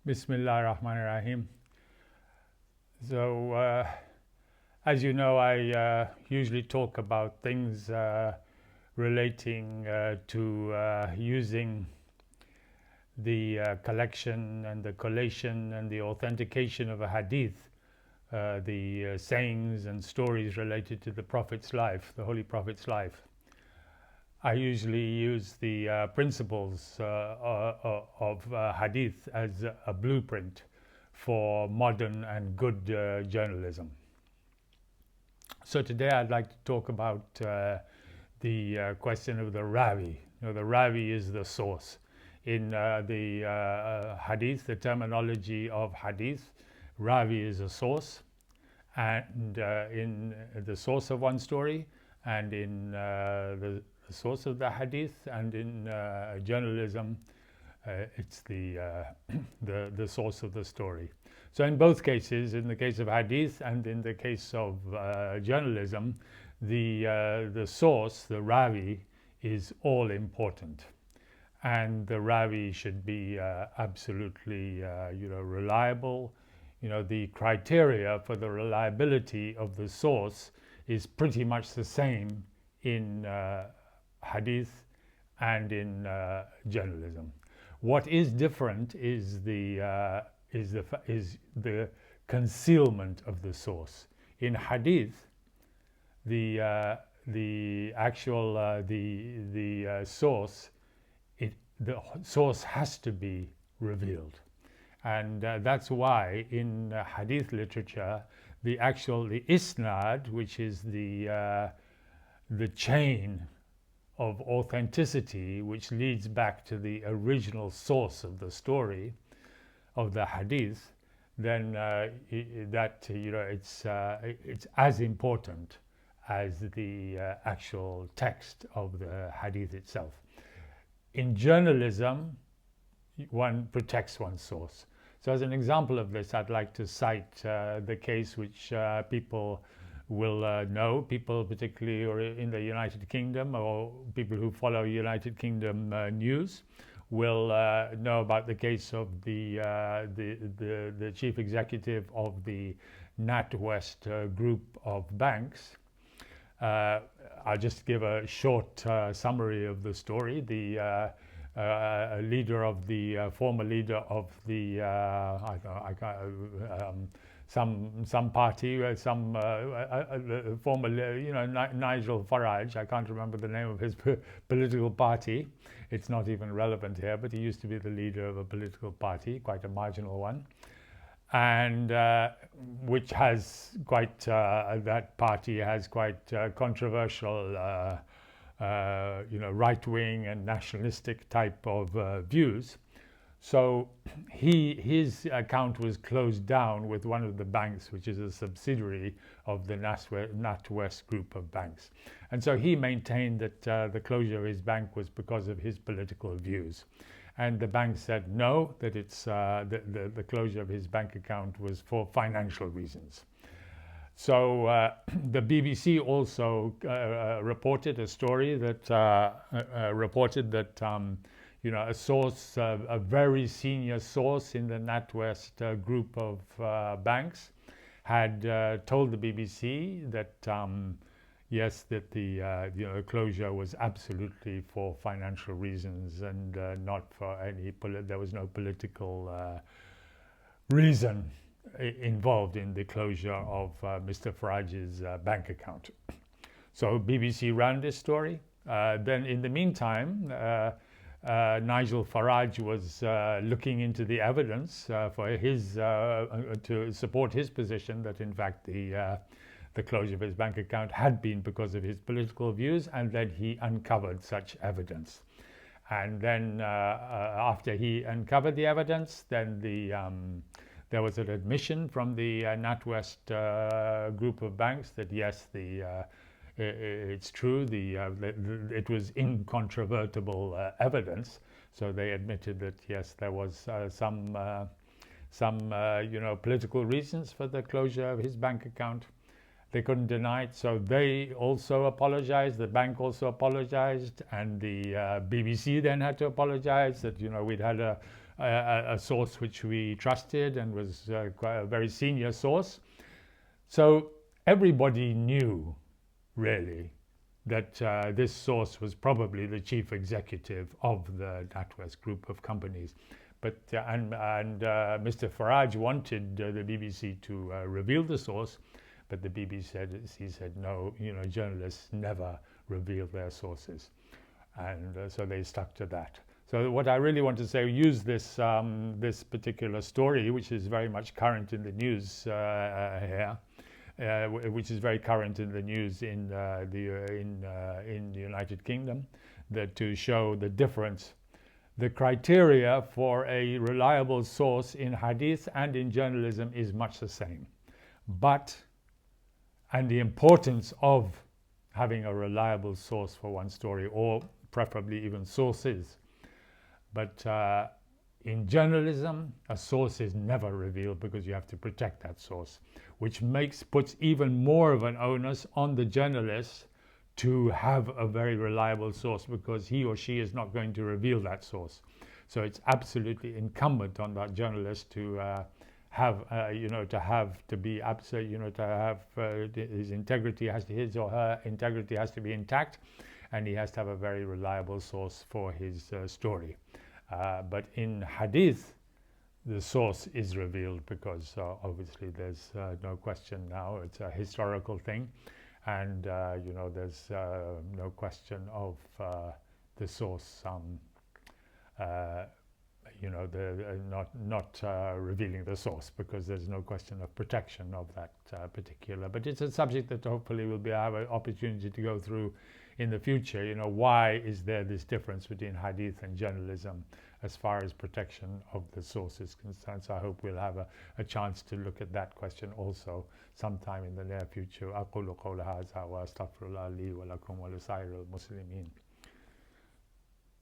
Bismillah ar-Rahman ar-Rahim. So, as you know, I usually talk about things relating to using the collection and the collation and the authentication of a hadith, the sayings and stories related to the Prophet's life, the Holy Prophet's life. I usually use the principles of hadith as a blueprint for modern and good journalism. So today I'd like to talk about the question of the Ravi. The Ravi is the source. In the hadith, the terminology of hadith, Ravi is a source, and in the source of one story, and in the source of the hadith, and in journalism, it's the source of the story. So in both cases, in the case of hadith and in the case of journalism, the source, the Ravi, is all important, and the Ravi should be absolutely reliable. The criteria for the reliability of the source is pretty much the same in hadith and in journalism. What is different is the concealment of the source. In hadith, the source has to be revealed, and that's why in hadith literature the isnad, which is the chain of authenticity which leads back to the original source of the story of the hadith, then it's as important as the actual text of the hadith itself. In journalism, one protects one's source. So as an example of this, I'd like to cite the case which people will know, people particularly or in the United Kingdom, or people who follow United Kingdom news will know about the case of the chief executive of the NatWest group of banks. I'll just give a short summary of the story. The former leader of the some party, former, Nigel Farage. I can't remember the name of his political party. It's not even relevant here, but he used to be the leader of a political party, quite a marginal one, and which has quite that party has quite controversial, right-wing and nationalistic type of views. So his account was closed down with one of the banks, which is a subsidiary of the NatWest group of banks. And so he maintained that the closure of his bank was because of his political views. And the bank said no, that it's the closure of his bank account was for financial reasons. So the BBC also reported a story that reported that a source, a very senior source in the NatWest group of banks, had told the BBC that yes, that the closure was absolutely for financial reasons and not for any. There was no political reason involved in the closure of Mr Farage's bank account. So BBC ran this story. Then, in the meantime, Nigel Farage was looking into the evidence for his to support his position that in fact the closure of his bank account had been because of his political views, and then he uncovered such evidence. And then after he uncovered the evidence, then there was an admission from the NatWest group of banks that yes, it's true, it was incontrovertible evidence. So they admitted that yes, there was some political reasons for the closure of his bank account. They couldn't deny it, so they also apologized. The bank also apologized, and the BBC then had to apologize that we'd had a a source which we trusted and was quite a very senior source. So everybody knew, really, that this source was probably the chief executive of the NatWest group of companies. But Mr Farage wanted the BBC to reveal the source, but the BBC said no, journalists never reveal their sources, and so they stuck to that. So what I really want to say, use this this particular story, which is very much current in the news here, which is very current in the news in the United Kingdom, that to show the difference. The criteria for a reliable source in hadith and in journalism is much the same, and the importance of having a reliable source for one story, or preferably even sources. But in journalism, a source is never revealed because you have to protect that source, which puts even more of an onus on the journalist to have a very reliable source, because he or she is not going to reveal that source. So it's absolutely incumbent on that journalist to have his integrity his or her integrity has to be intact, and he has to have a very reliable source for his story. But in hadith, the source is revealed because obviously there's no question now. It's a historical thing. And there's no question of the source, not revealing the source, because there's no question of protection of that particular. But it's a subject that hopefully we'll have an opportunity to go through in the future. Why is there this difference between hadith and journalism as far as protection of the source is concerned? So I hope we'll have a chance to look at that question also sometime in the near future. أقول قول هذا وأستغفر الله لي ولكم ولسائر المسلمين.